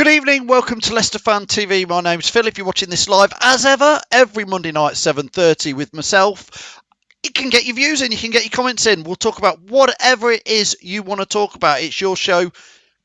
Good evening, welcome to Leicester Fan TV. My name's Phil. If you're watching this live, as ever, every Monday night 7:30 with myself, you can get your views in, you can get your comments in. We'll talk about whatever it is you want to talk about. It's your show.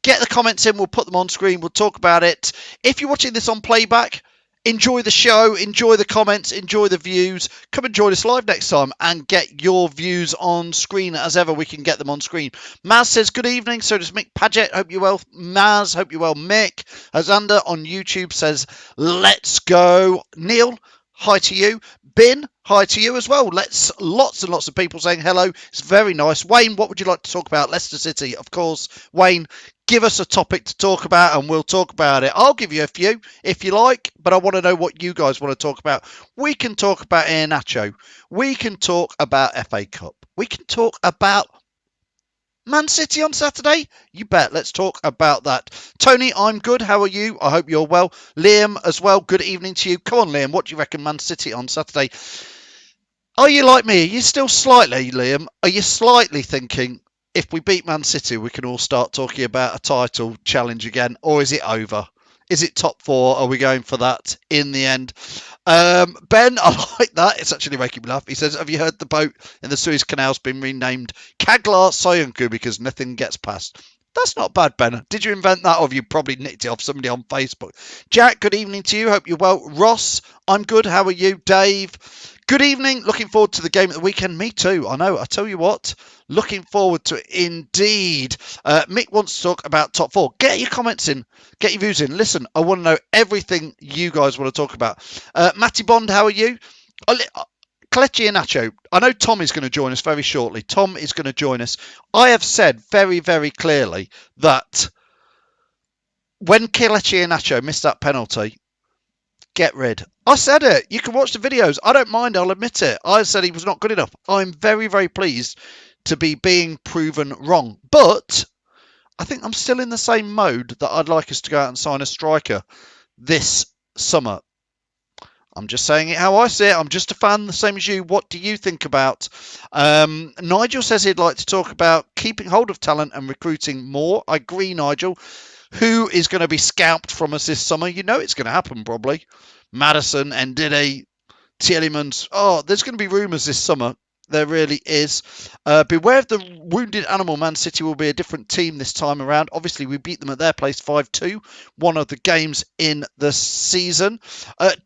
Get the comments in, we'll put them on screen, we'll talk about it. If you're watching this on playback, enjoy the show, enjoy the comments, enjoy the views. Come and join us live next time and get your views on screen. As ever, we can get them on screen. Maz says, good evening. So does Mick Paget. Hope you're well. Maz, hope you're well. Mick Under on YouTube says, let's go. Neil, hi to you. Bin, hi to you as well. Lots and lots of people saying hello. It's very nice. Wayne, what would you like to talk about? Leicester City, of course. Wayne, give us a topic to talk about and we'll talk about it. I'll give you a few if you like, but I want to know what you guys want to talk about. We can talk about Iheanacho. We can talk about FA Cup. We can talk about Man City on Saturday? You bet. Let's talk about that. Tony, I'm good. How are you? I hope you're well. Liam as well. Good evening to you. Come on, Liam. What do you reckon Man City on Saturday? Are you like me? Are you still slightly, Liam? Are you slightly thinking, if we beat Man City, we can all start talking about a title challenge again? Or is it over? Is it top four? Are we going for that in the end? Ben, I like that. It's actually making me laugh. He says, have you heard the boat in the Suez Canal has been renamed Kaglar Soyuncu because nothing gets past? That's not bad, Ben. Did you invent that or have you probably nicked it off somebody on Facebook? Jack, good evening to you. Hope you're well. Ross, I'm good. How are you? Dave, good evening. Looking forward to the game at the weekend. Me too. I know. I tell you what. Looking forward to it indeed. Mick wants to talk about top four. Get your comments in. Get your views in. Listen, I want to know everything you guys want to talk about. Matty Bond, how are you? Kelechi Iheanacho. I know Tom is going to join us very shortly. Tom is going to join us. I have said very, very clearly that when Kelechi Iheanacho missed that penalty, get rid. I said it. You can watch the videos. I don't mind. I'll admit it. I said he was not good enough. I'm very, very pleased to be being proven wrong. But I think I'm still in the same mode that I'd like us to go out and sign a striker this summer. I'm just saying it how I see it. I'm just a fan, the same as you. What do you think about? Nigel says he'd like to talk about keeping hold of talent and recruiting more. I agree, Nigel. Who is going to be scalped from us this summer? You know it's going to happen probably. Maddison, Ndidi, Tielemans. Oh, there's going to be rumours this summer. There really is. Beware of the wounded animal. Man City will be a different team this time around. Obviously, we beat them at their place 5-2. One of the games in the season.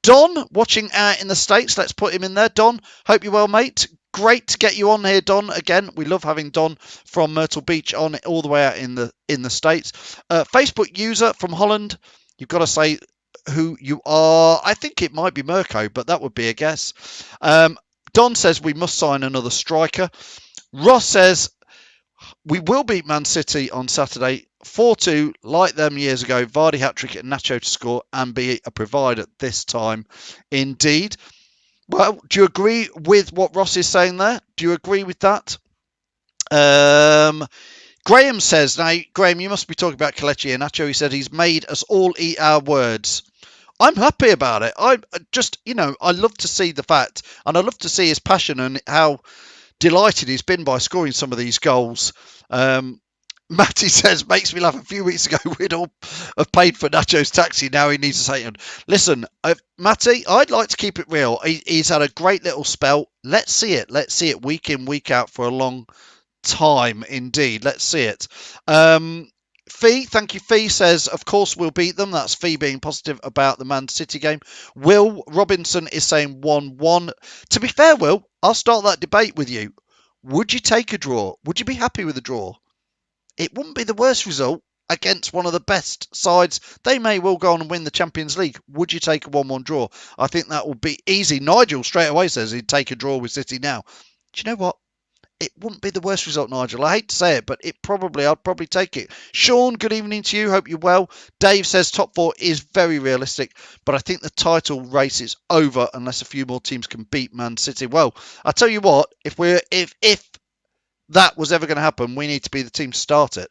Don, watching out in the States. Let's put him in there. Don, hope you're well, mate. Great to get you on here, Don. Again, we love having Don from Myrtle Beach on all the way out in the States. Facebook user from Holland. You've got to say who you are. I think it might be Mirko, but that would be a guess. Don says we must sign another striker. Ross says we will beat Man City on Saturday 4-2 like them years ago. Vardy hat-trick and Nacho to score and be a provider this time. Indeed. Well, do you agree with what Ross is saying there? Do you agree with that? Graham says, now, Graham, you must be talking about Kelechi Iheanacho. He said he's made us all eat our words. I'm happy about it. I just, I love to see the fact and I love to see his passion and how delighted he's been by scoring some of these goals. Matty says, makes me laugh. A few weeks ago, we'd all have paid for Nacho's taxi. Now he needs a Satan. Listen, Matty, I'd like to keep it real. He's had a great little spell. Let's see it. Let's see it week in, week out for a long time. Indeed. Let's see it. Fee, thank you. Fee says, of course we'll beat them. That's Fee being positive about the Man City game. Will Robinson is saying 1-1. To be fair, Will, I'll start that debate with you. Would you take a draw? Would you be happy with a draw? It wouldn't be the worst result against one of the best sides. They may well go on and win the Champions League. Would you take a 1-1 draw? I think that will be easy. Nigel straight away says he'd take a draw with City now. Do you know what? It wouldn't be the worst result, Nigel. I hate to say it, but I'd probably take it. Sean, good evening to you. Hope you're well. Dave says top four is very realistic, but I think the title race is over unless a few more teams can beat Man City. Well, I tell you what, if that was ever going to happen, we need to be the team to start it.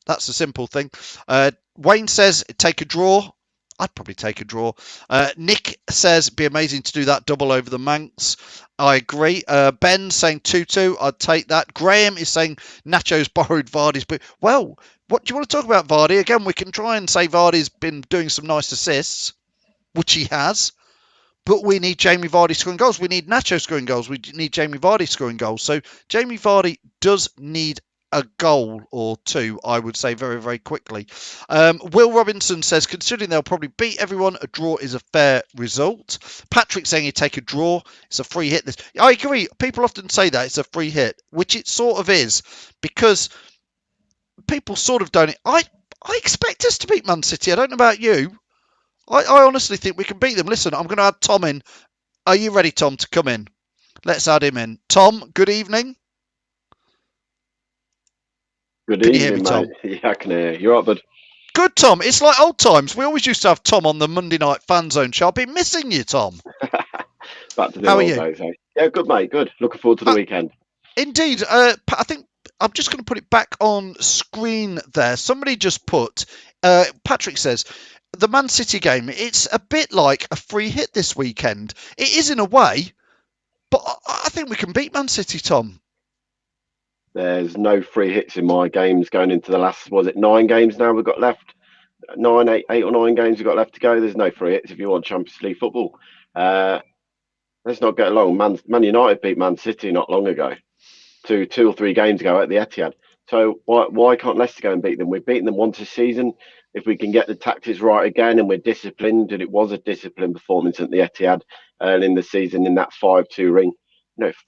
That's the simple thing. Wayne says take a draw. I'd probably take a draw. Nick says it'd be amazing to do that double over the Manx. I agree. Ben saying 2-2. I'd take that. Graham is saying Nacho's borrowed Vardy's. But well, what do you want to talk about Vardy? Again, we can try and say Vardy's been doing some nice assists, which he has. But we need Jamie Vardy scoring goals. We need Nacho scoring goals. We need Jamie Vardy scoring goals. So Jamie Vardy does need a goal or two, I would say, very, very quickly. Will Robinson says, considering they'll probably beat everyone, a draw is a fair result. Patrick saying he'd take a draw. It's a free hit. I agree. People often say that it's a free hit, which it sort of is, because people sort of don't. I expect us to beat Man City. I don't know about you. I honestly think we can beat them. Listen, I'm going to add Tom in. Are you ready, Tom, to come in? Let's add him in. Tom, good evening. Good evening, mate. Yeah, I can hear you. You're right, bud. Good, Tom. It's like old times. We always used to have Tom on the Monday Night Fanzone show. I've been missing you, Tom. Back to the How old are you? days, eh? Yeah, good, mate. Good. Looking forward to the weekend. Indeed. I think I'm just going to put it back on screen there. Somebody just put, Patrick says, the Man City game, it's a bit like a free hit this weekend. It is in a way, but I think we can beat Man City, Tom. There's no free hits in my games going into the last, 9 games now we've got left? 8 or 9 games we've got left to go. There's no free hits if you want Champions League football. Let's not get along. Man United beat Man City not long ago. 2 or 3 games ago at the Etihad. So why can't Leicester go and beat them? We've beaten them once a season. If we can get the tactics right again and we're disciplined, and it was a disciplined performance at the Etihad early in the season in that 5-2 ring.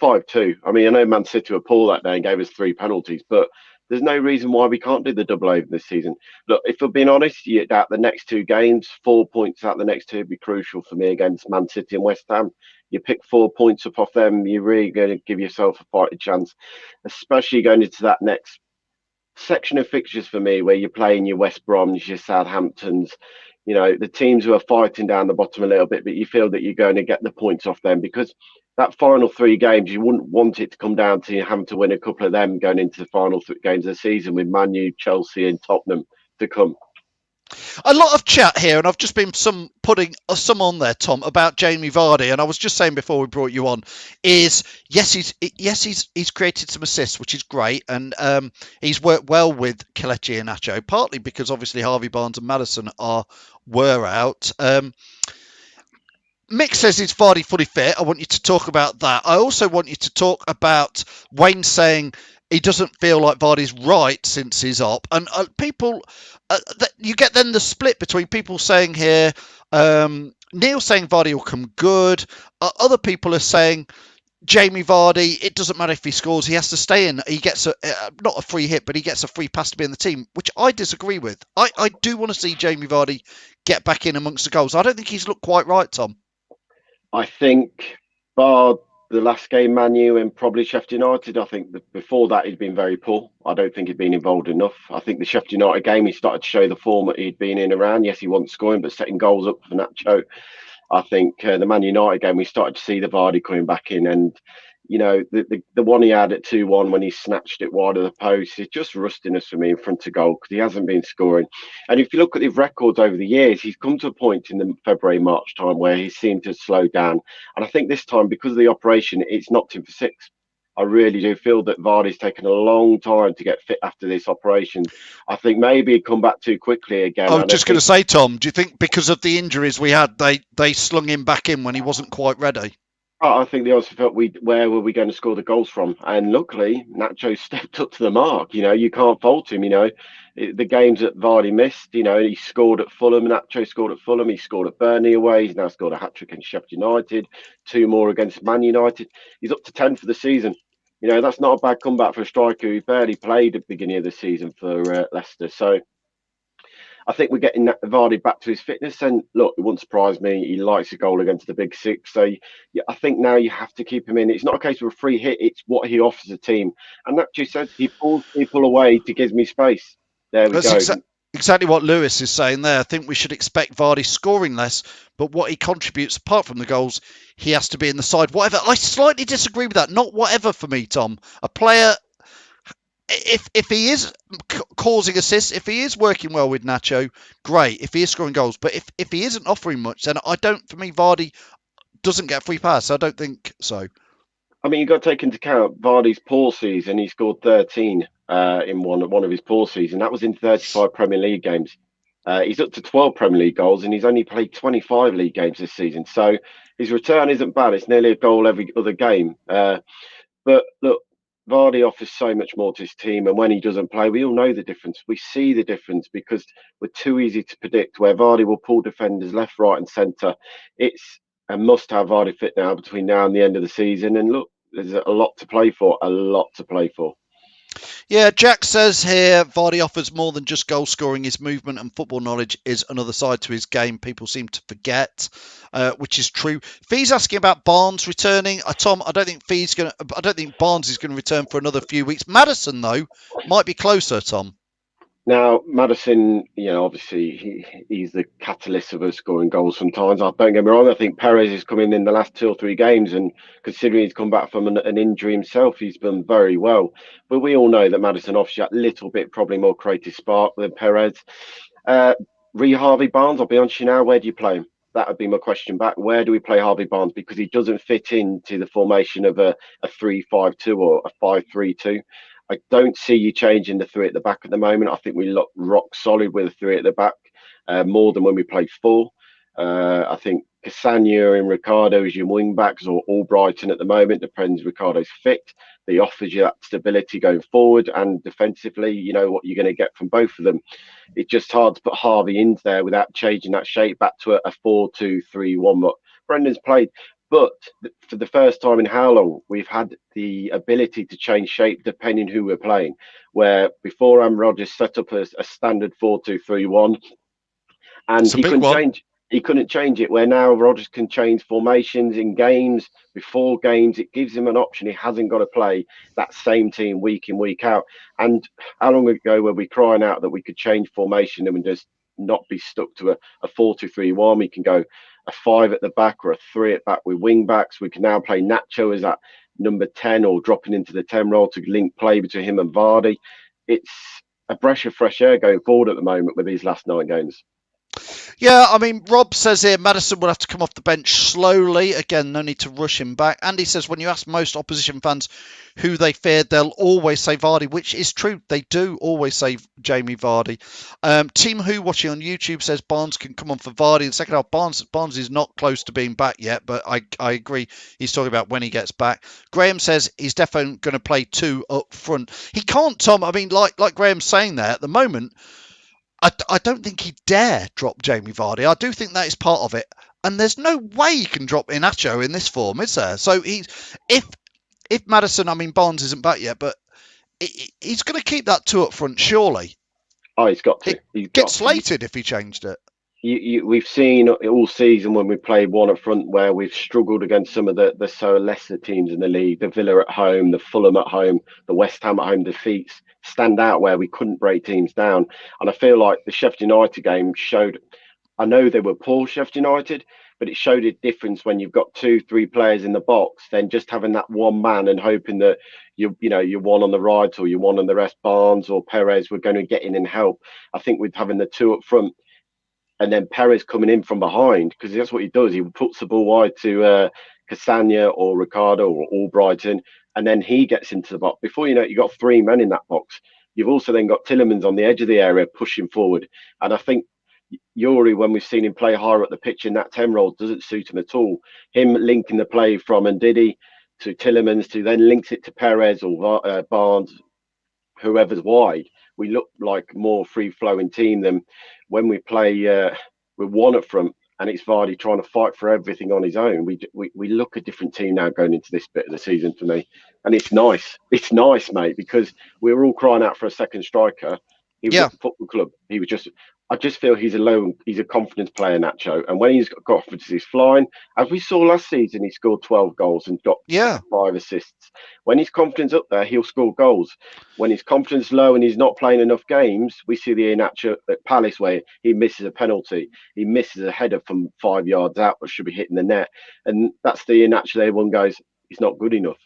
5-2. I mean, I know Man City were poor that day and gave us 3 penalties, but there's no reason why we can't do the double over this season. Look, if we're being honest, out the next 2 games, 4 points out the next 2 would be crucial for me against Man City and West Ham. You pick 4 points up off them, you're really going to give yourself a fighting chance, especially going into that next section of fixtures for me where you're playing your West Broms, your Southamptons, the teams who are fighting down the bottom a little bit, but you feel that you're going to get the points off them, because that final 3 games, you wouldn't want it to come down to you having to win a couple of them going into the final 3 games of the season with Man U, Chelsea and Tottenham to come. A lot of chat here, and I've just been putting some on there, Tom, about Jamie Vardy. And I was just saying before we brought you on, is he's created some assists, which is great, and he's worked well with Kelechi Iheanacho, partly because obviously Harvey Barnes and Maddison were out. Mick says he's Vardy fully fit. I want you to talk about that. I also want you to talk about Wayne saying he doesn't feel like Vardy's right since he's up, and people. You get then the split between people saying here, Neil saying Vardy will come good. Other people are saying Jamie Vardy, it doesn't matter if he scores, he has to stay in. He gets not a free hit, but he gets a free pass to be in the team, which I disagree with. I do want to see Jamie Vardy get back in amongst the goals. I don't think he's looked quite right, Tom. I think bar the last game, Man U and probably Sheffield United, I think before that he'd been very poor. I don't think he'd been involved enough. I think the Sheffield United game, he started to show the form that he'd been in around. Yes, he wasn't scoring, but setting goals up for Nacho. I think the Man United game, we started to see the Vardy coming back in, and the one he had at 2-1 when he snatched it wide of the post, it's just rustiness for me in front of goal because he hasn't been scoring. And if you look at his records over the years, he's come to a point in the February, March time where he seemed to slow down. And I think this time, because of the operation, it's knocked him for 6. I really do feel that Vardy's taken a long time to get fit after this operation. I think maybe he'd come back too quickly again. I was just going to say, Tom, do you think because of the injuries we had, they slung him back in when he wasn't quite ready? I think they also felt where were we going to score the goals from? And luckily, Nacho stepped up to the mark. You can't fault him. The games that Vardy missed, he scored at Fulham. Nacho scored at Fulham. He scored at Burnley away. He's now scored a hat-trick against Sheffield United, 2 more against Man United. He's up to 10 for the season. That's not a bad comeback for a striker who barely played at the beginning of the season for Leicester. So I think we're getting Vardy back to his fitness, and look, it wouldn't surprise me. He likes a goal against the big 6, so I think now you have to keep him in. It's not a case of a free hit; it's what he offers the team. And that just said he pulls people away to give me space. There we go. Exactly what Lewis is saying there. I think we should expect Vardy scoring less, but what he contributes, apart from the goals, he has to be in the side. Whatever. I slightly disagree with that. Not whatever for me, Tom. A player. if he is causing assists, if he is working well with Nacho, great. If he is scoring goals, but if he isn't offering much, then I don't. For me, Vardy doesn't get a free pass. I don't think so. I mean, you've got to take into account Vardy's poor season. He scored 13 in one of his poor seasons. That was in 35 Premier League games. He's up to 12 Premier League goals, and he's only played 25 league games this season. So his return isn't bad. It's nearly a goal every other game. But look, Vardy offers so much more to his team, and when he doesn't play, we all know the difference. We see the difference because we're too easy to predict. Where Vardy will pull defenders left, right, and centre. It's a must-have Vardy fit now between now and the end of the season. And look, there's a lot to play for. A lot to play for. Yeah, Jack says here Vardy offers more than just goal scoring. His movement and football knowledge is another side to his game. People seem to forget, which is true. Fee's asking about Barnes returning. Tom, I don't think Barnes is going to return for another few weeks. Maddison though might be closer. Tom. Now, Maddison, obviously he's the catalyst of us scoring goals sometimes. Don't get me wrong, I think Perez has come in the last 2 or 3 games, and considering he's come back from an injury himself, he's done very well. But we all know that Maddison offers that little bit, probably more creative spark than Perez. Harvey Barnes, I'll be honest with you now, where do you play him? That would be my question back. Where do we play Harvey Barnes? Because he doesn't fit into the formation of a 3-5-2 or a 5-3-2. I don't see you changing the three at the back at the moment. I think we look rock solid with the three at the back, more than when we played four. I think Cassagna and Ricardo as your wing backs, or Albrighton at the moment, depends Ricardo's fit. He offers you that stability going forward, and defensively, you know what you're going to get from both of them. It's just hard to put Harvey in there without changing that shape back to a 4-2-3-1. What Brendan's played. But for the first time in how long, we've had the ability to change shape depending who we're playing. Where before Rodgers set up a standard 4-2-3-1, and It's a big one. He couldn't change it. Where now Rodgers can change formations in games, before games. It gives him an option. He hasn't got to play that same team week in, week out. And how long ago were we crying out that we could change formation and just not be stuck to a 4-2-3-1? We can go a 5 at the back or a 3 at back with wing backs. We can now play Nacho as that number 10, or dropping into the 10 role to link play between him and Vardy. It's a breath of fresh air going forward at the moment with these last 9 games. Yeah, I mean, Rob says here Maddison will have to come off the bench slowly. Again, no need to rush him back. Andy says when you ask most opposition fans who they feared, they'll always say Vardy, which is true. They do always say Jamie Vardy. Team Who watching on YouTube says Barnes can come on for Vardy in the second half. Barnes is not close to being back yet, but I agree. He's talking about when he gets back. Graham says he's definitely going to play 2 up front. He can't, Tom. I mean, like Graham's saying there at the moment, I don't think he'd dare drop Jamie Vardy. I do think that is part of it. And there's no way he can drop Iheanacho in this form, is there? So if Maddison, I mean, Barnes isn't back yet, but he's going to keep that 2 up front, surely. Oh, he's got to. He's get slated if he changed it. We've seen all season when we played 1 up front where we've struggled against some of the lesser teams in the league, the Villa at home, the Fulham at home, the West Ham at home defeats stand out where we couldn't break teams down. And I feel like the Sheffield United game showed, I know they were poor Sheffield United, but it showed a difference when you've got 2-3 players in the box, then just having that one man and hoping that you're one on the right or you're one on the rest, Barnes or Perez, were going to get in and help. I think with having the 2 up front, and then Perez coming in from behind, because that's what he does. He puts the ball wide to Cassagna or Ricardo or Albrighton, and then he gets into the box. Before you know it, you've got 3 men in that box. You've also then got Tielemans on the edge of the area pushing forward. And I think Youri, when we've seen him play higher up the pitch in that 10 role, doesn't suit him at all. Him linking the play from Ndidi to Tielemans to then links it to Perez or Barnes, whoever's wide, we look like more free-flowing team than when we play with 1 up front and it's Vardy trying to fight for everything on his own. We look a different team now going into this bit of the season for me, and it's nice. It's nice, mate, because we were all crying out for a second striker. He was at the football club. He was just. I just feel he's a confidence player, Nacho. And when he's got confidence, he's flying. As we saw last season, he scored 12 goals and got 5 assists. When his confidence up there, he'll score goals. When his confidence low and he's not playing enough games, we see the Iheanacho at Palace where he misses a penalty. He misses a header from 5 yards out, but should be hitting the net. And that's the Iheanacho everyone goes, he's not good enough.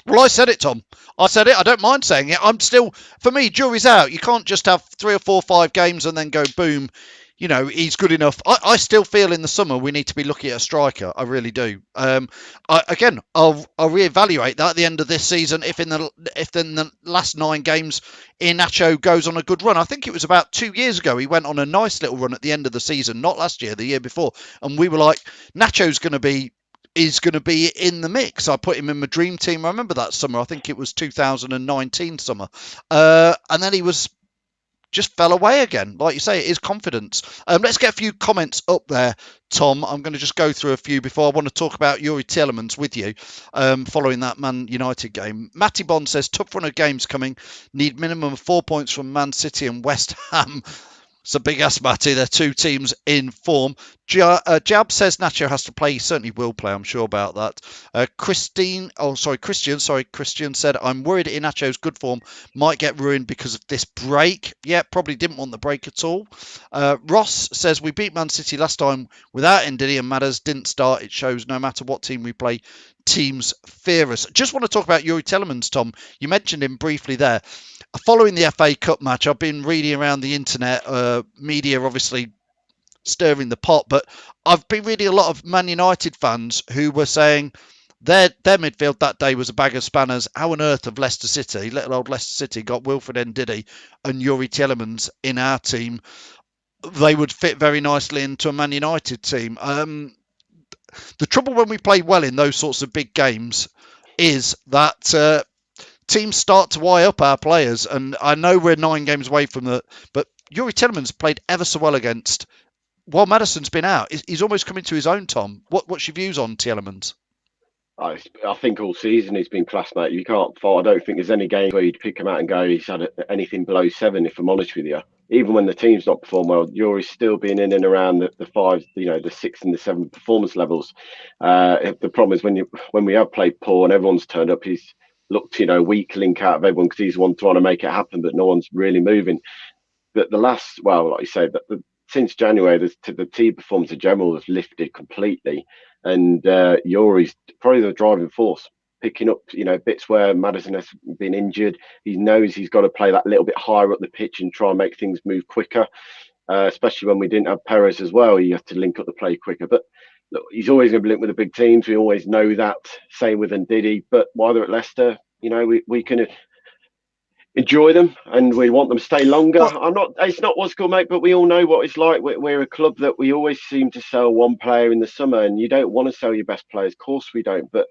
Well, I said it, Tom. I said it. I don't mind saying it. I'm still, for me, jury's out. You can't just have 3 or 4 or 5 games and then go boom. He's good enough. I still feel in the summer we need to be looking at a striker. I really do. I'll reevaluate that at the end of this season if in the last 9 games Iheanacho goes on a good run. I think it was about 2 years ago he went on a nice little run at the end of the season, not last year, the year before, and we were like, Nacho's going to be is going to be in the mix. I put him in my dream team. I remember that summer. I think it was 2019 summer. And then he just fell away again. Like you say, it is confidence. Let's get a few comments up there, Tom. I'm going to just go through a few before I want to talk about Youri Tielemans with you following that Man United game. Matty Bond says, tough run of games coming. Need minimum of 4 points from Man City and West Ham. It's a big ass, Matty. They're 2 teams in form. Jab says Nacho has to play. He certainly will play. I'm sure about that. Christian said, I'm worried Iheanacho's good form might get ruined because of this break. Yeah, probably didn't want the break at all. Ross says, we beat Man City last time without Ndidi and Madders didn't start. It shows no matter what team we play, teams fear us. Just want to talk about Youri Tielemans, Tom. You mentioned him briefly there. Following the FA Cup match, I've been reading around the internet, media obviously stirring the pot, but I've been reading a lot of Man United fans who were saying their midfield that day was a bag of spanners. How on earth have Leicester City, little old Leicester City, got Wilfred Ndidi and Youri Tielemans in our team? They would fit very nicely into a Man United team. The trouble when we play well in those sorts of big games is that teams start to wire up our players, and I know we're 9 games away from the, but Youri Tielemans played ever so well against. While Maddison's been out, he's almost coming to his own. Tom, what's your views on Tielemans? I think all season he's been class, mate. You can't fault. I don't think there's any game where you'd pick him out and go, he's had anything below 7. If I'm honest with you, even when the team's not performed well, Yuri's still been in and around the 5, the 6 and the 7 performance levels. The problem is when we have played poor and everyone's turned up, he's looked, weak link out of everyone because he's the one trying to make it happen, but no one's really moving. But like you say, since January, the team performance in general has lifted completely, and Yuri's probably the driving force, picking up bits where Maddison has been injured. He knows he's got to play that little bit higher up the pitch and try and make things move quicker. Especially when we didn't have Perez as well, he had to link up the play quicker. But look, he's always going to be linked with the big teams. We always know that. Same with Ndidi. But while they're at Leicester, we can enjoy them and we want them to stay longer. It's not what's good, mate, but we all know what it's like. We're a club that we always seem to sell one player in the summer, and you don't want to sell your best players. Of course we don't. But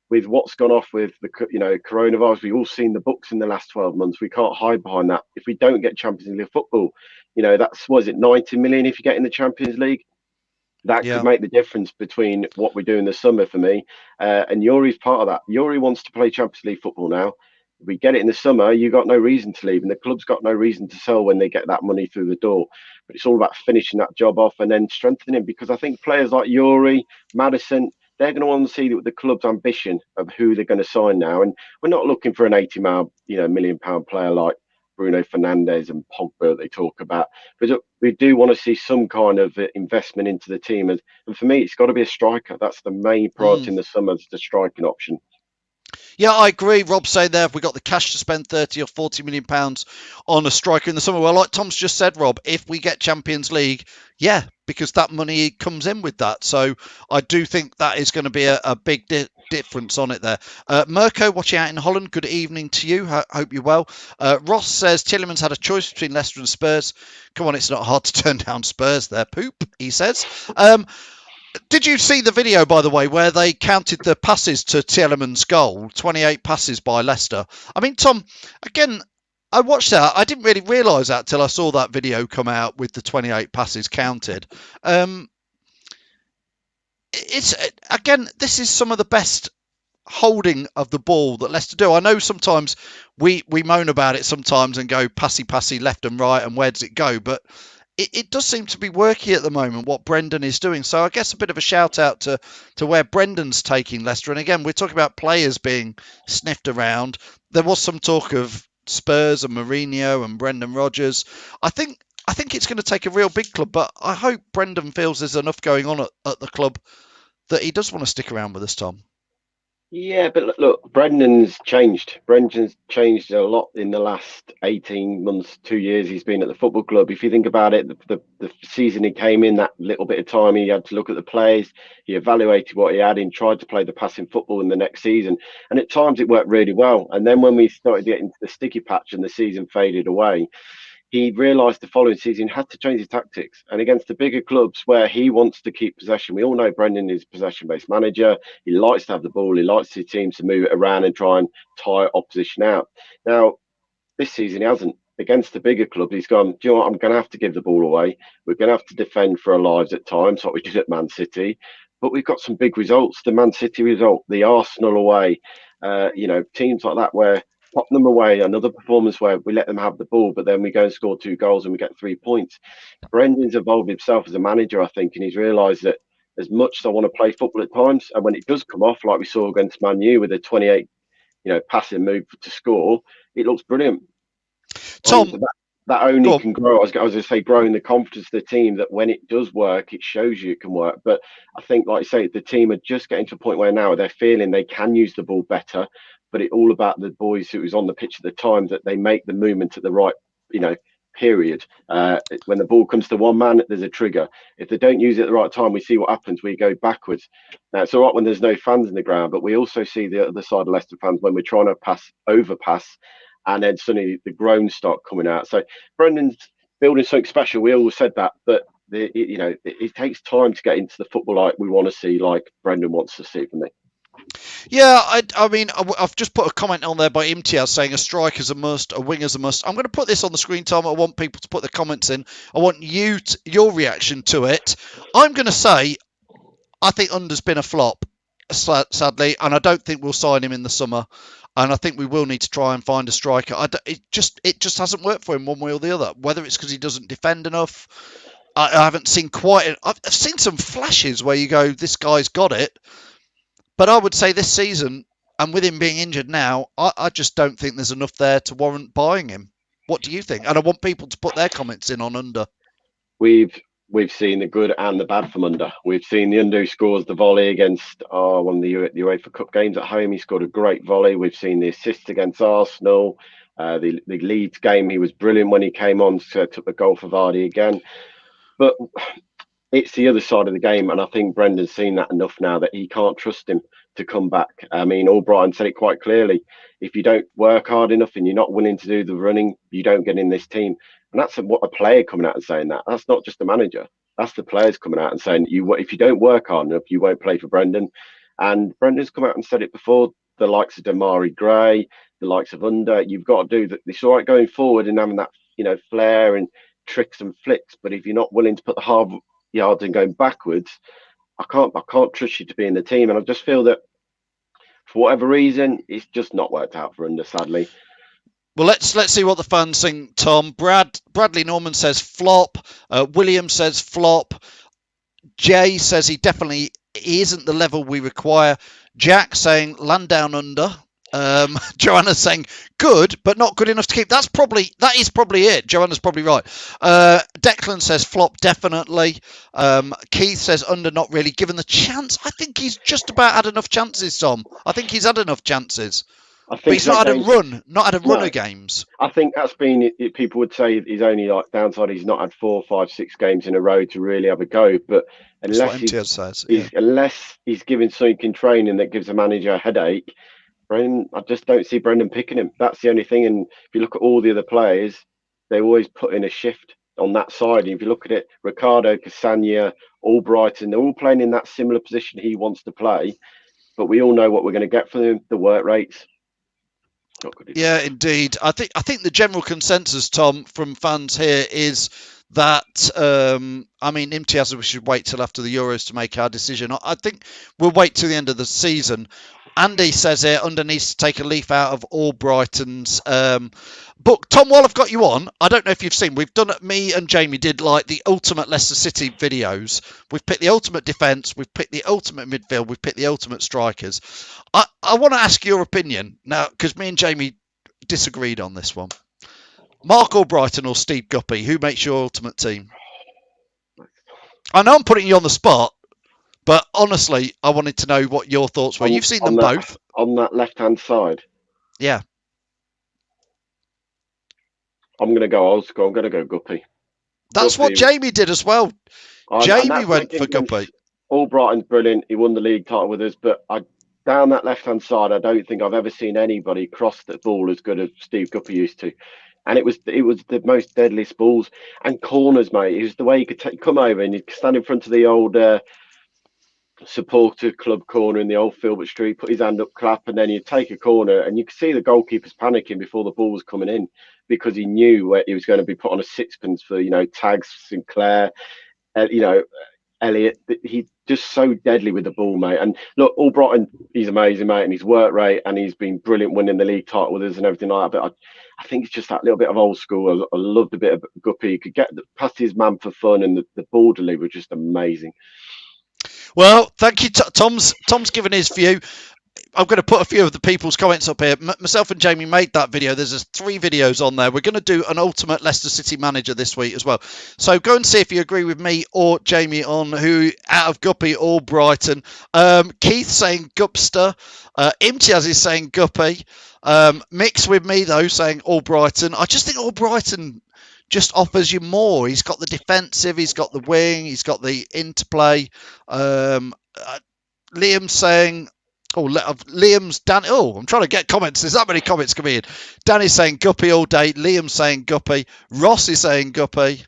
with what's gone off with the coronavirus, we've all seen the books in the last 12 months. We can't hide behind that. If we don't get Champions League football, that's, was it 90 million if you get in the Champions League? That could make the difference between what we do in the summer for me. And Yuri's part of that. Youri wants to play Champions League football now. If we get it in the summer, you got no reason to leave, and the club's got no reason to sell when they get that money through the door. But it's all about finishing that job off and then strengthening, because I think players like Youri, Maddison, they're going to want to see the club's ambition of who they're going to sign now. And we're not looking for an 80 million pound player like Bruno Fernandes and Pogba that they talk about. But we do want to see some kind of investment into the team. And for me, it's got to be a striker. That's the main priority in the summer, is the striking option. Yeah, I agree. Rob saying there, if we got the cash to spend 30 or 40 million pounds on a striker in the summer, well, like Tom's just said, Rob, if we get Champions League, yeah, because that money comes in with that. So I do think that is going to be a big difference on it there. Mirko, watching out in Holland, good evening to you. Hope you're well. Ross says Tielemans had a choice between Leicester and Spurs. Come on, it's not hard to turn down Spurs there, poop, he says. Did you see the video, by the way, where they counted the passes to Tielemans' goal? 28 passes by Leicester. I mean, Tom, again, I watched that. I didn't really realise that till I saw that video come out with the 28 passes counted. This is some of the best holding of the ball that Leicester do. I know sometimes we moan about it sometimes and go passy left and right and where does it go, but it does seem to be working at the moment, what Brendan is doing. So I guess a bit of a shout out to where Brendan's taking Leicester. And again, we're talking about players being sniffed around. There was some talk of Spurs and Mourinho and Brendan Rodgers. I think it's going to take a real big club, but I hope Brendan feels there's enough going on at the club that he does want to stick around with us, Tom. Yeah, but look, Brendan's changed. Brendan's changed a lot in the last 18 months, 2 years he's been at the football club. If you think about it, the season he came in, that little bit of time, he had to look at the players, he evaluated what he had and tried to play the passing football in the next season. And at times it worked really well. And then when we started getting to the sticky patch and the season faded away, he realised the following season he had to change his tactics. And against the bigger clubs where he wants to keep possession, we all know Brendan is a possession-based manager. He likes to have the ball. He likes his teams to move it around and try and tire opposition out. Now, this season he hasn't. Against the bigger club, he's gone, do you know what, I'm going to have to give the ball away. We're going to have to defend for our lives at times, like we did at Man City. But we've got some big results. The Man City result, the Arsenal away, teams like that where Tottenham away, another performance where we let them have the ball, but then we go and score 2 goals and we get 3 points. Brendan's evolved himself as a manager, I think, and he's realised that as much as I want to play football at times, and when it does come off, like we saw against Man U with a 28, passing move to score, it looks brilliant. Tom, that only can grow. I was going to say, growing the confidence of the team that when it does work, it shows you it can work. But I think, like I say, the team are just getting to a point where now they're feeling they can use the ball better. But it's all about the boys who was on the pitch at the time that they make the movement at the right, period. When the ball comes to one man, there's a trigger. If they don't use it at the right time, we see what happens. We go backwards. Now, it's all right when there's no fans in the ground, but we also see the other side of Leicester fans when we're trying to overpass, and then suddenly the groans start coming out. So Brendan's building something special. We always said that, but it takes time to get into the football like we want to see, like Brendan wants to see for me. Yeah, I mean, I've just put a comment on there by Imtiaz saying a striker's a must, a winger's a must. I'm going to put this on the screen, Tom. I want people to put the comments in. I want your reaction to it. I'm going to say I think Under's been a flop, sadly, and I don't think we'll sign him in the summer. And I think we will need to try and find a striker. It just hasn't worked for him one way or the other. Whether it's because he doesn't defend enough, I haven't seen quite. I've seen some flashes where you go, this guy's got it. But I would say this season, and with him being injured now, I just don't think there's enough there to warrant buying him. What do you think? And I want people to put their comments in on Under. We've seen the good and the bad from Under. We've seen the Under who scores the volley against one of the UEFA Cup games at home. He scored a great volley. We've seen the assist against Arsenal. The Leeds game, he was brilliant when he came on, so took the goal for Vardy again. But it's the other side of the game, and I think Brendan's seen that enough now that he can't trust him to come back. I mean, Albrighton said it quite clearly. If you don't work hard enough and you're not willing to do the running, you don't get in this team. And that's what a player coming out and saying that. That's not just the manager. That's the players coming out and saying, if you don't work hard enough, you won't play for Brendan. And Brendan's come out and said it before, the likes of Damari Gray, the likes of Under, you've got to do that. It's all right going forward and having that, flair and tricks and flicks. But if you're not willing to put the hard yards and going backwards, I can't trust you to be in the team. And I just feel that for whatever reason, it's just not worked out for Under, sadly. Well, let's see what the fans think, Tom. Bradley Norman says flop. William says flop. Jay says he isn't the level we require. Jack saying land down Under. Joanna's saying good, but not good enough to keep. That is probably it. Joanna's probably right. Declan says flop, definitely. Keith says Under, not really given the chance. I think he's just about had enough chances, Tom. I think he's had enough chances. But he's not had a run of games. I think that's been it. People would say he's only like downside. He's not had 4, 5, 6 games in a row to really have a go. But unless he's giving something in training that gives a manager a headache, Brendan, I just don't see Brendan picking him. That's the only thing. And if you look at all the other players, they always put in a shift on that side. And if you look at it, Ricardo, Cassagna, Albrighton, they're all playing in that similar position he wants to play. But we all know what we're going to get from them, the work rates. Yeah, indeed. I think the general consensus, Tom, from fans here is that Imtiaz, we should wait till after the Euros to make our decision. I think we'll wait till the end of the season. Andy says here, Under needs to take a leaf out of Albrighton's book. Tom, while I've got you on, I don't know if you've seen, we've done it, me and Jamie did like the ultimate Leicester City videos. We've picked the ultimate defence, we've picked the ultimate midfield, we've picked the ultimate strikers. I want to ask your opinion now, because me and Jamie disagreed on this one. Mark Albrighton or Steve Guppy, who makes your ultimate team? I know I'm putting you on the spot, but honestly, I wanted to know what your thoughts were. You've seen them both. on that left-hand side. Yeah. I'm going to go old school. I'm going to go Guppy. That's what Jamie did as well. Jamie went for Guppy. Albrighton's brilliant. He won the league title with us, but down that left-hand side, I don't think I've ever seen anybody cross the ball as good as Steve Guppy used to. And it was the most deadliest balls and corners, mate. It was the way he could come over and he'd stand in front of the old supporter club corner in the old Filbert Street, put his hand up, clap, and then he'd take a corner, and you could see the goalkeepers panicking before the ball was coming in because he knew where he was going to be put on a sixpence for, Tags, Sinclair, Elliot. He's just so deadly with the ball, mate. And look, Albrighton, he's amazing, mate, and his work rate, and he's been brilliant winning the league title with us and everything like that. But I think it's just that little bit of old school. I loved a bit of Guppy. He could get past his man for fun, and the ball delivery was just amazing. Well, thank you. Tom's given his view. I'm going to put a few of the people's comments up here. Myself and Jamie made that video. There's 3 videos on there. We're going to do an ultimate Leicester City manager this week as well. So go and see if you agree with me or Jamie on who out of Guppy or Brighton. Keith saying Gupster. Imtiaz is saying Guppy. Mixed with me though saying Albrighton. I just think Albrighton just offers you more. He's got the defensive, he's got the wing, he's got the interplay. Liam's saying, Liam's Danny. Oh, I'm trying to get comments. There's that many comments coming in. Danny's saying Guppy all day. Liam's saying Guppy. Ross is saying Guppy.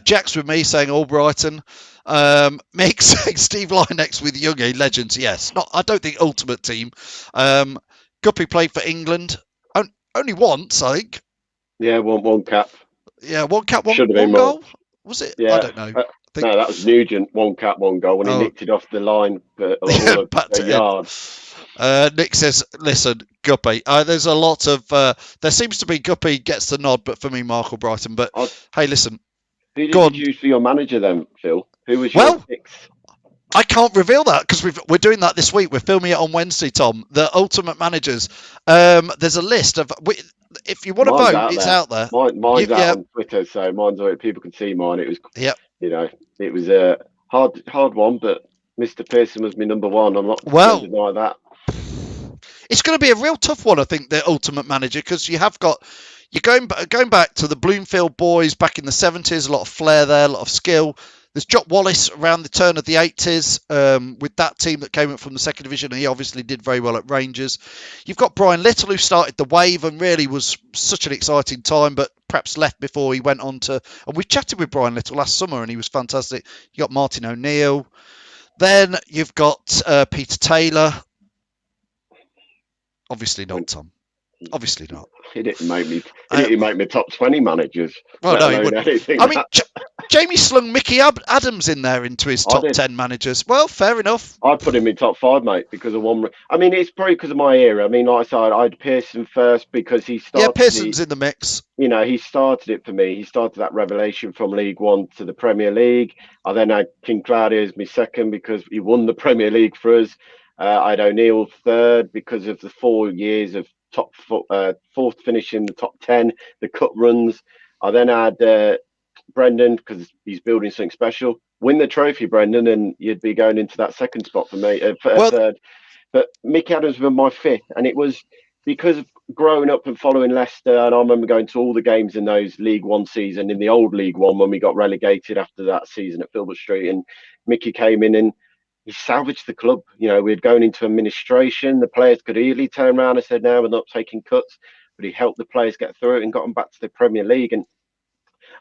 Jack's with me saying Albrighton. Mick saying Steve Lynex with Youngie legends. Yes, I don't think ultimate team. Guppy played for England only once, I think. Yeah, one cap. Yeah, one cap, one goal. Was it? Yeah. I don't know. No, that was Nugent. One cap, one goal. When he nicked it off the line for a yard. Nick says, listen, Guppy. There's a lot of... there seems to be Guppy gets the nod, but for me, Mark Albrighton. But, hey, listen. Who did you choose for your manager then, Phil? Who was your picks? I can't reveal that because we're doing that this week. We're filming it on Wednesday, Tom. The ultimate managers. There's a list of... if you want to vote, it's out there. Mine's out on Twitter, so mine's out. People can see mine. It was... Yep. It was a hard one, but Mr. Pearson was my number one. I'm not going to deny that. It's going to be a real tough one, I think, the ultimate manager, because you're going back to the Bloomfield boys back in the 70s, a lot of flair there, a lot of skill. There's Jock Wallace around the turn of the 80s with that team that came up from the second division. He obviously did very well at Rangers. You've got Brian Little, who started the wave and really was such an exciting time, but perhaps left before he went on to... And we chatted with Brian Little last summer and he was fantastic. You got Martin O'Neill. Then you've got Peter Taylor. Obviously not, Tom. Obviously not. He didn't make me top 20 managers. Well, no, he wouldn't. I mean, Jamie slung Mickey Adams in there into his top 10 managers. Well, fair enough. I'd put him in top 5, mate, because of one. I mean, it's probably because of my era. I mean, like I said, I had Pearson first because he started. Yeah, Pearson's in the mix. He started it for me. He started that revelation from League One to the Premier League. I then had King Claudio as my second because he won the Premier League for us. I had O'Neill third because of the 4 years of fourth finish in the top 10, the cup runs. I then had Brendan because he's building something special. Win the trophy, Brendan, and you'd be going into that second spot for me, third. But Mick Adams was my fifth, and it was because of growing up and following Leicester. And I remember going to all the games in those League One season, in the old League One when we got relegated after that season at Filbert Street, and Mickey came in and he salvaged the club. We'd gone into administration. The players could easily turn around and said, no, we're not taking cuts. But he helped the players get through it and got them back to the Premier League. And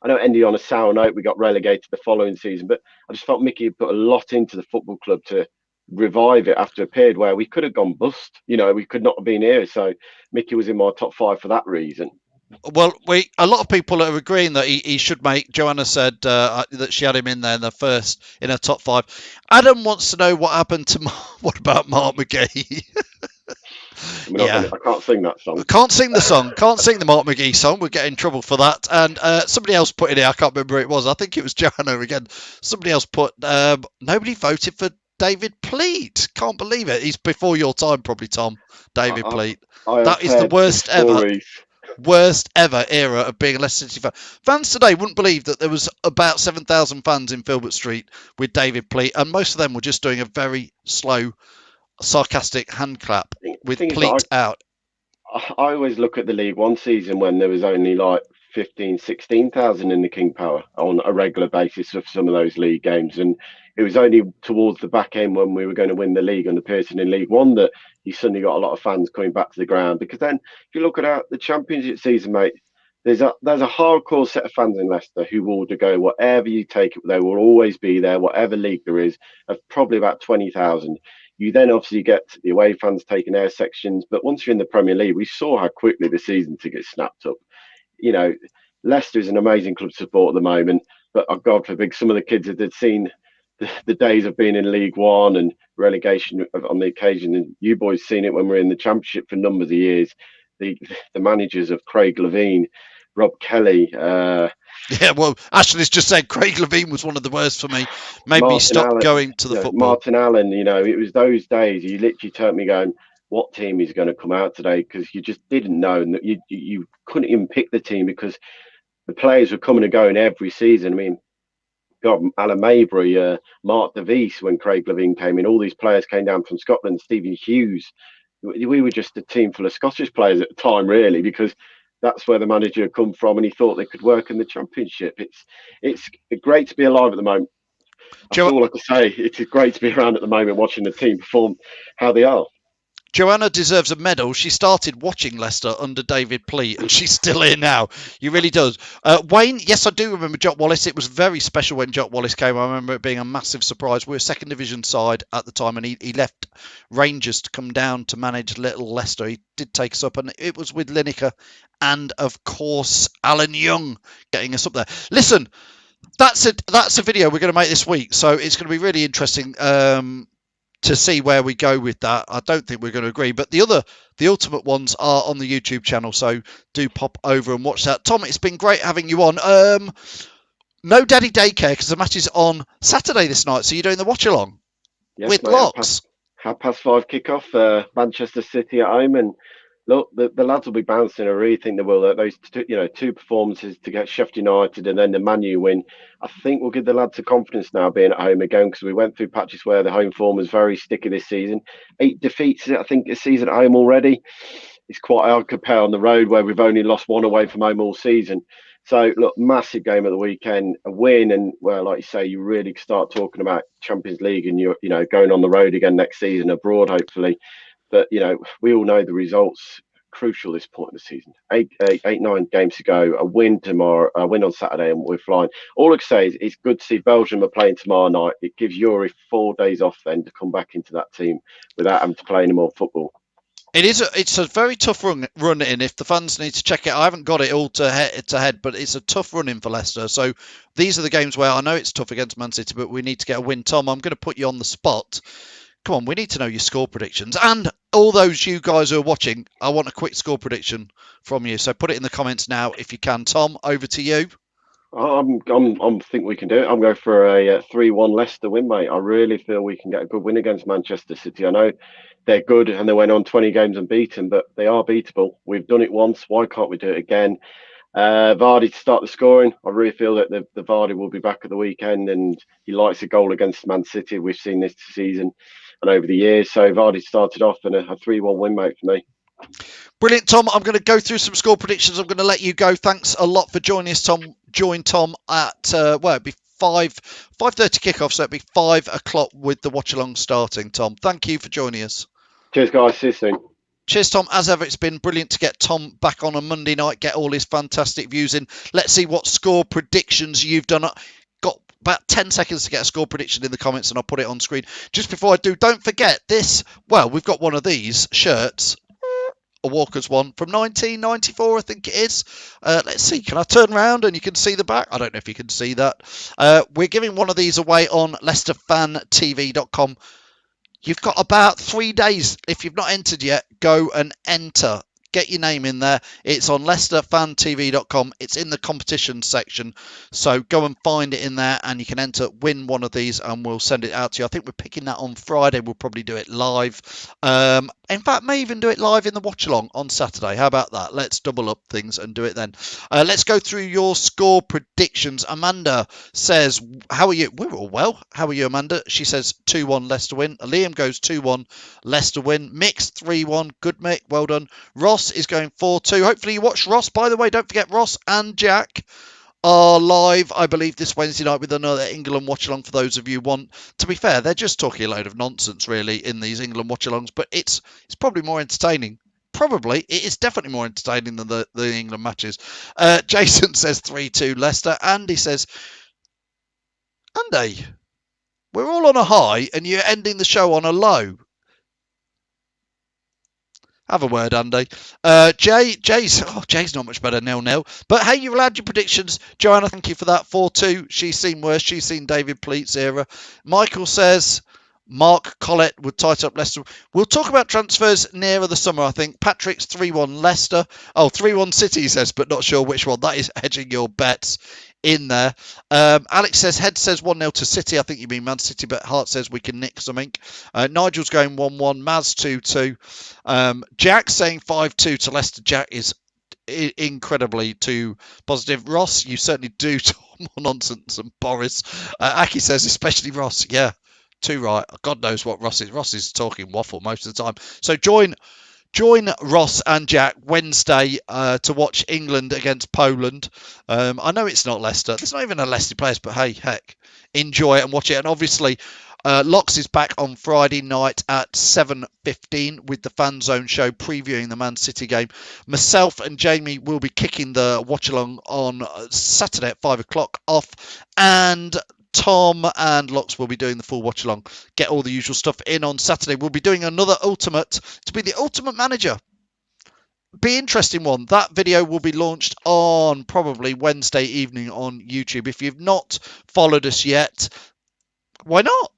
I know it ended on a sour note. We got relegated the following season. But I just felt Mickey had put a lot into the football club to revive it after a period where we could have gone bust. We could not have been here. So Mickey was in my top 5 for that reason. Well, a lot of people are agreeing that he should make. Joanna said that she had him in there in her top 5. Adam wants to know what happened to what about Mark McGee? I can't sing that song. Can't sing the song. Can't sing the Mark McGee song. We'll get in trouble for that. And somebody else put in here. I can't remember who it was. I think it was Joanna again. Somebody else put nobody voted for David Pleat. Can't believe it. He's before your time, probably, Tom. David Pleat. That is the worst ever. Worst ever era of being a Leicester City fan. Fans today wouldn't believe that there was about 7,000 fans in Filbert Street with David Pleat, and most of them were just doing a very slow sarcastic hand clap with Thing is, pleat out. I always look at the League One season when there was only like 15, 16,000 in the King Power on a regular basis of some of those league games. And it was only towards the back end when we were going to win the league under Pearson in League One that you suddenly got a lot of fans coming back to the ground. Because then, if you look at the Championship season, mate, there's a hardcore set of fans in Leicester who will go whatever you take it. They will always be there, whatever league there is, of probably about 20,000. You then obviously get the away fans taking their sections, but once you're in the Premier League, we saw how quickly the season tickets snapped up. You know, Leicester is an amazing club to support at the moment, but God forbid some of the kids that had seen the days of being in League One and relegation on the occasion, and you boys seen it when we were in the Championship for numbers of years. The managers of Craig Levine, Rob Kelly, Yeah, well, Ashley's just said Craig Levine was one of the worst for me. Made me Martin stop Allen, going to the football. Martin Allen, it was those days you literally turned me going, what team is going to come out today? Because you just didn't know, and you couldn't even pick the team because the players were coming and going every season. I mean, God, Alan Mabry, Mark DeVries, when Craig Levine came in, all these players came down from Scotland, Stevie Hughes. We were just a team full of Scottish players at the time, really, because that's where the manager had come from, and he thought they could work in the Championship. It's great to be alive at the moment. That's all I can say. It is great to be around at the moment watching the team perform how they are. Joanna deserves a medal. She started watching Leicester under David Pleat, and she's still here now. He really does. Wayne, yes, I do remember Jock Wallace. It was very special when Jock Wallace came. I remember it being a massive surprise. We were a second division side at the time, and he left Rangers to come down to manage Little Leicester. He did take us up, and it was with Lineker and, of course, Alan Young getting us up there. Listen, that's a video we're going to make this week, so it's going to be really interesting to see where we go with that. I don't think we're going to agree, but the ultimate ones are on the YouTube channel, so do pop over and watch that. Tom, it's been great having you on. No Daddy Daycare because the match is on Saturday this night, so you're doing the watch along with mate, Locks. 5:30 kickoff, Manchester City at home, and look, the lads will be bouncing. I really think they will. Those two performances to get Sheffield United and then the Man U win, I think will give the lads the confidence now being at home again, because we went through patches where the home form was very sticky this season. 8 defeats, I think, this season at home already. It's quite hard to compare on the road where we've only lost one away from home all season. So, look, massive game at the weekend, a win, and, well, like you say, you really start talking about Champions League and you're going on the road again next season, abroad, hopefully. But, we all know the results crucial this point in the season. 9 games to go, a win tomorrow, a win on Saturday, and we're flying. All I can say is it's good to see Belgium are playing tomorrow night. It gives Youri 4 days off then to come back into that team without having to play any more football. It's a very tough run in. If the fans need to check it, I haven't got it all to head, but it's a tough run in for Leicester. So these are the games where I know it's tough against Man City, but we need to get a win. Tom, I'm going to put you on the spot. Come on, we need to know your score predictions. And all those you guys who are watching, I want a quick score prediction from you. So put it in the comments now if you can. Tom, over to you. I think we can do it. I'm going for a 3-1 Leicester win, mate. I really feel we can get a good win against Manchester City. I know they're good and they went on 20 games unbeaten, but they are beatable. We've done it once. Why can't we do it again? Vardy to start the scoring. I really feel that the Vardy will be back at the weekend, and he likes a goal against Man City. We've seen this season and over the years. So Vardy started off in a 3-1 win, mate, for me. Brilliant, Tom. I'm going to go through some score predictions. I'm going to let you go. Thanks a lot for joining us, Tom. Join Tom at it'd be 5:30 kickoff, so it'd be 5 o'clock with the watch along starting. Tom, thank you for joining us. Cheers, guys. See you soon. Cheers, Tom. As ever, it's been brilliant to get Tom back on a Monday night, get all his fantastic views in. Let's see what score predictions you've done. Got about 10 seconds to get a score prediction in the comments, and I'll put it on screen. Just before I do, don't forget this. Well, we've got one of these shirts. A Walker's one from 1994, I think it is. Let's see. Can I turn around and you can see the back? I don't know if you can see that. We're giving one of these away on LeicesterFanTV.com. You've got about 3 days. If you've not entered yet, go and enter. Get your name in there. It's on LeicesterFanTV.com. It's in the competition section. So go and find it in there and you can enter, win one of these, and we'll send it out to you. I think we're picking that on Friday. We'll probably do it live. In fact, may even do it live in the watch-along on Saturday. How about that? Let's double up things and do it then. Let's go through your score predictions. Amanda says, how are you? We're all well. How are you, Amanda? She says 2-1 Leicester win. Liam goes 2-1 Leicester win. Mick's 3-1. Good, Mick. Well done. Ross is going 4-2. Hopefully you watch Ross. By the way, don't forget Ross and Jack are live, I believe, this Wednesday night with another England watch-along for those of you who want. To be fair, they're just talking a load of nonsense, really, in these England watch-alongs, but it's probably more entertaining. Probably. It is definitely more entertaining than the England matches. Jason says 3-2 Leicester. Andy says, Andy, we're all on a high and you're ending the show on a low. Have a word, Andy. Jay's not much better, 0-0. But hey, you've allowed your predictions. Joanna, thank you for that. 4-2. She's seen worse. She's seen David Pleat's era. Michael says Mark Collett would tighten up Leicester. We'll talk about transfers nearer the summer, I think. Patrick's 3-1 Leicester. Oh, 3-1 City, he says, but not sure which one. That is hedging your bets in there. Alex says, Head says 1-0 to City. I think you mean Man City, but Hart says we can nick something. Nigel's going 1-1. Maz 2-2. Jack saying 5-2 to Leicester. Jack is incredibly too positive. Ross, you certainly do talk more nonsense than Boris. Aki says, especially Ross. Yeah, too right. God knows what Ross is. Ross is talking waffle most of the time. So join Ross and Jack Wednesday to watch England against Poland. I know it's not Leicester. There's not even a Leicester place, but hey, heck, enjoy it and watch it. And obviously, Locks is back on Friday night at 7:15 with the Fanzone show previewing the Man City game. Myself and Jamie will be kicking the watch-along on Saturday at 5 o'clock off. And Tom and Locks will be doing the full watch-along. Get all the usual stuff in on Saturday. We'll be doing another Ultimate to be the Ultimate Manager. Be interesting one. That video will be launched on probably Wednesday evening on YouTube. If you've not followed us yet, why not?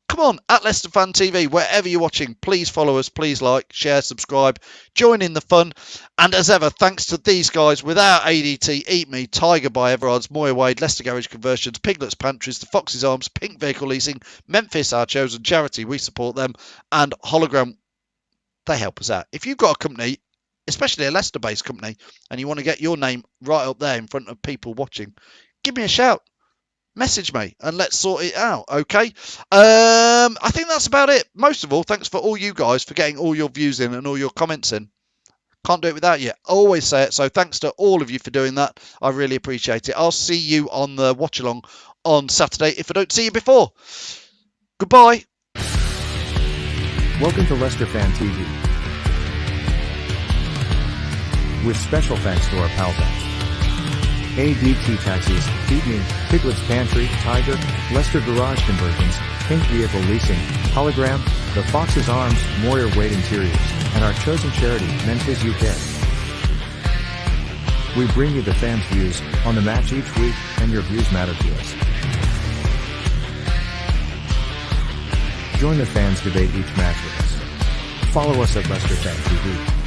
Come on, at Leicester Fan TV, wherever you're watching, please follow us, please like, share, subscribe, join in the fun. And as ever, thanks to these guys, without ADT, Eat Me, Tiger by Everard's, Moya Wade, Leicester Garage Conversions, Piglet's Pantries, The Fox's Arms, Pink Vehicle Leasing, Memphis, our chosen charity, we support them, and Hologram, they help us out. If you've got a company, especially a Leicester-based company, and you want to get your name right up there in front of people watching, give me a shout. Message me and let's sort it out, okay? I think that's about it. Most of all, thanks for all you guys for getting all your views in and all your comments in. Can't do it without you. I always say it, so thanks to all of you for doing that. I really appreciate it. I'll see you on the watch-along on Saturday if I don't see you before. Goodbye. Welcome to Leicester Fan TV. With special thanks to our pal Ben. ADT Taxis, Feed Me, Piglet's Pantry, Tiger, Leicester Garage Conversions, Pink Vehicle Leasing, Hologram, The Fox's Arms, Moyer Wade Interiors, and our chosen charity, Memphis UK. We bring you the fans' views on the match each week, and your views matter to us. Join the fans' debate each match with us. Follow us at Leicester Fan TV.